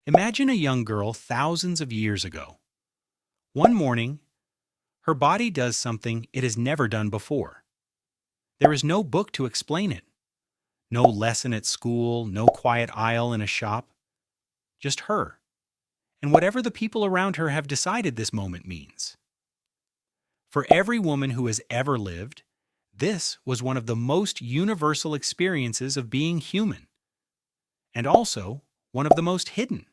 Imagine a young girl thousands of years ago. One morning, her body does something it has never done before. There is no book to explain it, no lesson at school, no quiet aisle in a shop, just her, and whatever the people around her have decided this moment means. For every woman who has ever lived, this was one of the most universal experiences of being human, and also one of the most hidden.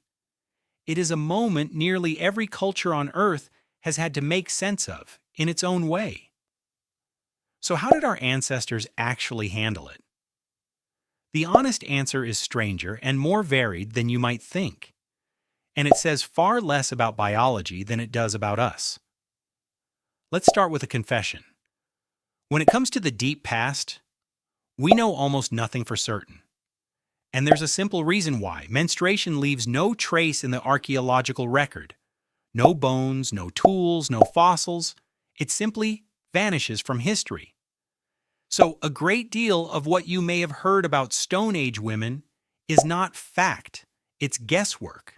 It is a moment nearly every culture on Earth has had to make sense of in its own way. So, how did our ancestors actually handle it? The honest answer is stranger and more varied than you might think, and it says far less about biology than it does about us. Let's start with a confession. When it comes to the deep past, we know almost nothing for certain. And there's a simple reason why. Menstruation leaves no trace in the archaeological record. No bones, no tools, no fossils. It simply vanishes from history. So a great deal of what you may have heard about Stone Age women is not fact, it's guesswork.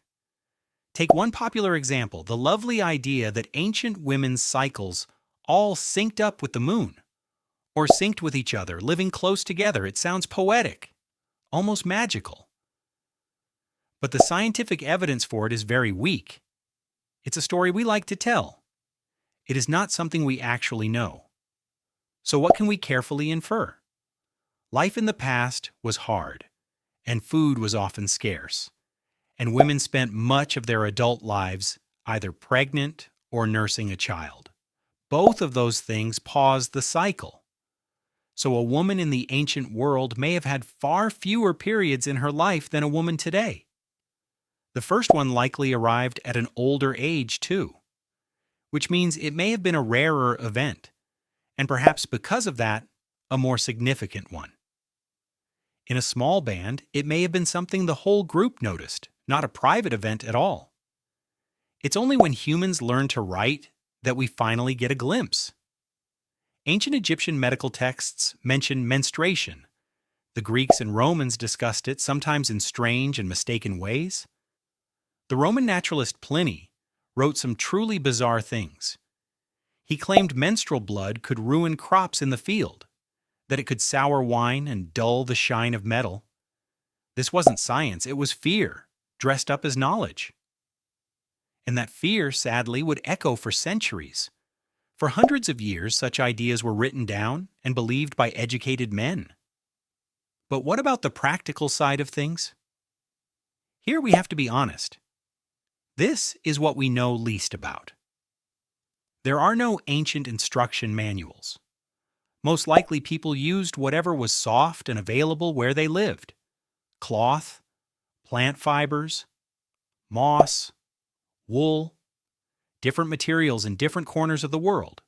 Take one popular example, the lovely idea that ancient women's cycles all synced up with the moon, or synced with each other, living close together. It sounds poetic, almost magical. But the scientific evidence for it is very weak. It's a story we like to tell. It is not something we actually know. So what can we carefully infer? Life in the past was hard, and food was often scarce, and women spent much of their adult lives either pregnant or nursing a child. Both of those things paused the cycle. So a woman in the ancient world may have had far fewer periods in her life than a woman today. The first one likely arrived at an older age too, which means it may have been a rarer event, and perhaps because of that, a more significant one. In a small band, it may have been something the whole group noticed, not a private event at all. It's only when humans learn to write that we finally get a glimpse. Ancient Egyptian medical texts mention menstruation. The Greeks and Romans discussed it, sometimes in strange and mistaken ways. The Roman naturalist Pliny wrote some truly bizarre things. He claimed menstrual blood could ruin crops in the field, that it could sour wine and dull the shine of metal. This wasn't science, it was fear, dressed up as knowledge. And that fear, sadly, would echo for centuries. For hundreds of years, such ideas were written down and believed by educated men. But what about the practical side of things? Here we have to be honest. This is what we know least about. There are no ancient instruction manuals. Most likely people used whatever was soft and available where they lived. Cloth, plant fibers, moss, wool, different materials in different corners of the world.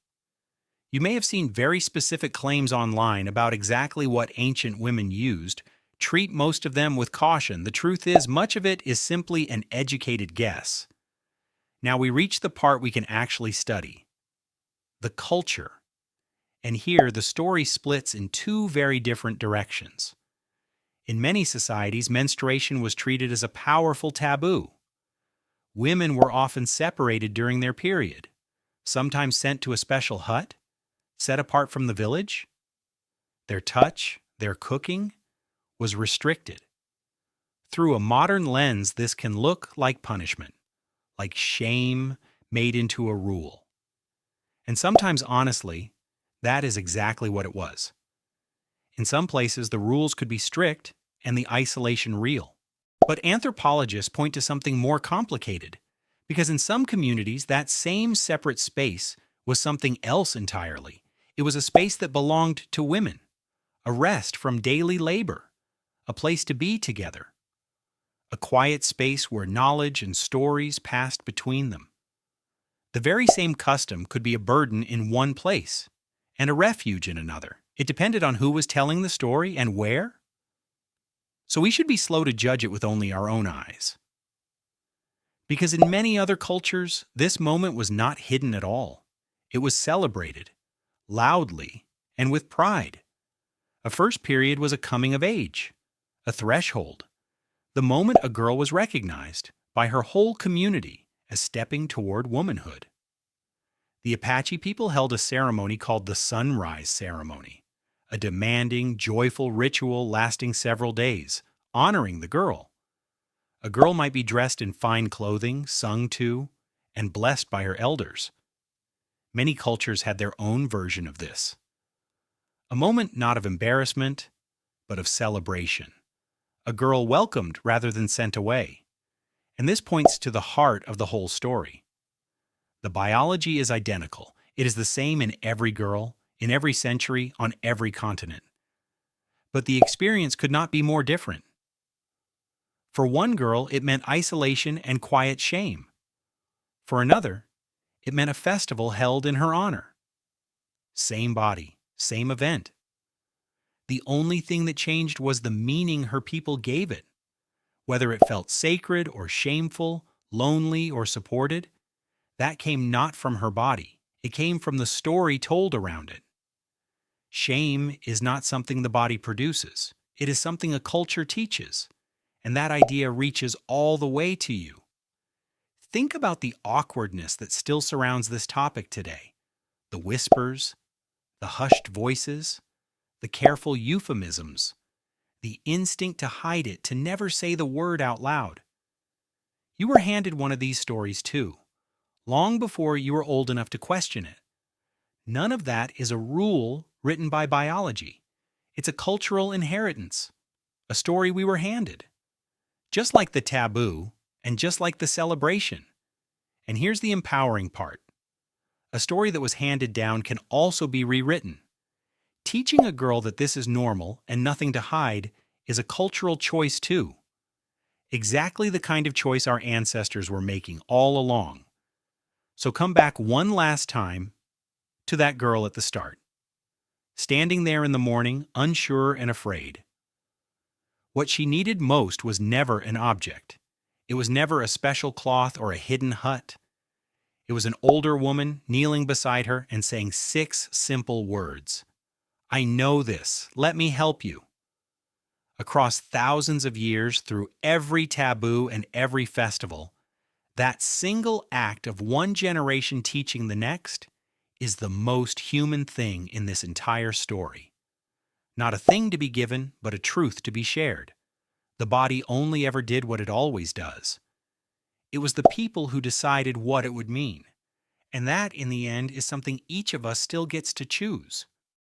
You may have seen very specific claims online about exactly what ancient women used. Treat most of them with caution. The truth is, much of it is simply an educated guess. Now we reach the part we can actually study. The culture. And here the story splits in two very different directions. In many societies, menstruation was treated as a powerful taboo. Women were often separated during their period, sometimes sent to a special hut, set apart from the village. Their touch, their cooking, was restricted. Through a modern lens, this can look like punishment, like shame made into a rule. And sometimes, honestly, that is exactly what it was. In some places, the rules could be strict and the isolation real. But anthropologists point to something more complicated, because in some communities, that same separate space was something else entirely. It was a space that belonged to women, a rest from daily labor, a place to be together, a quiet space where knowledge and stories passed between them. The very same custom could be a burden in one place and a refuge in another. It depended on who was telling the story and where. So we should be slow to judge it with only our own eyes. Because in many other cultures, this moment was not hidden at all. It was celebrated, loudly, and with pride. A first period was a coming of age, a threshold, the moment a girl was recognized by her whole community as stepping toward womanhood. The Apache people held a ceremony called the Sunrise Ceremony, a demanding, joyful ritual lasting several days, honoring the girl. A girl might be dressed in fine clothing, sung to, and blessed by her elders. Many cultures had their own version of this. A moment not of embarrassment, but of celebration. A girl welcomed rather than sent away. And this points to the heart of the whole story. The biology is identical. It is the same in every girl, in every century, on every continent. But the experience could not be more different. For one girl, it meant isolation and quiet shame. For another, it meant a festival held in her honor. Same body, same event. The only thing that changed was the meaning her people gave it. Whether it felt sacred or shameful, lonely or supported, that came not from her body. It came from the story told around it. Shame is not something the body produces. It is something a culture teaches. And that idea reaches all the way to you. Think about the awkwardness that still surrounds this topic today. The whispers, the hushed voices, the careful euphemisms, the instinct to hide it, to never say the word out loud. You were handed one of these stories too, long before you were old enough to question it. None of that is a rule written by biology. It's a cultural inheritance, a story we were handed. Just like the taboo, and just like the celebration. And here's the empowering part. A story that was handed down can also be rewritten. Teaching a girl that this is normal and nothing to hide is a cultural choice too. Exactly the kind of choice our ancestors were making all along. So come back one last time to that girl at the start. Standing there in the morning, unsure and afraid. What she needed most was never an object. It was never a special cloth or a hidden hut. It was an older woman kneeling beside her and saying 6 simple words. I know this. Let me help you. Across thousands of years, through every taboo and every festival, that single act of one generation teaching the next is the most human thing in this entire story. Not a thing to be given, but a truth to be shared. The body only ever did what it always does. It was the people who decided what it would mean. And that, in the end, is something each of us still gets to choose.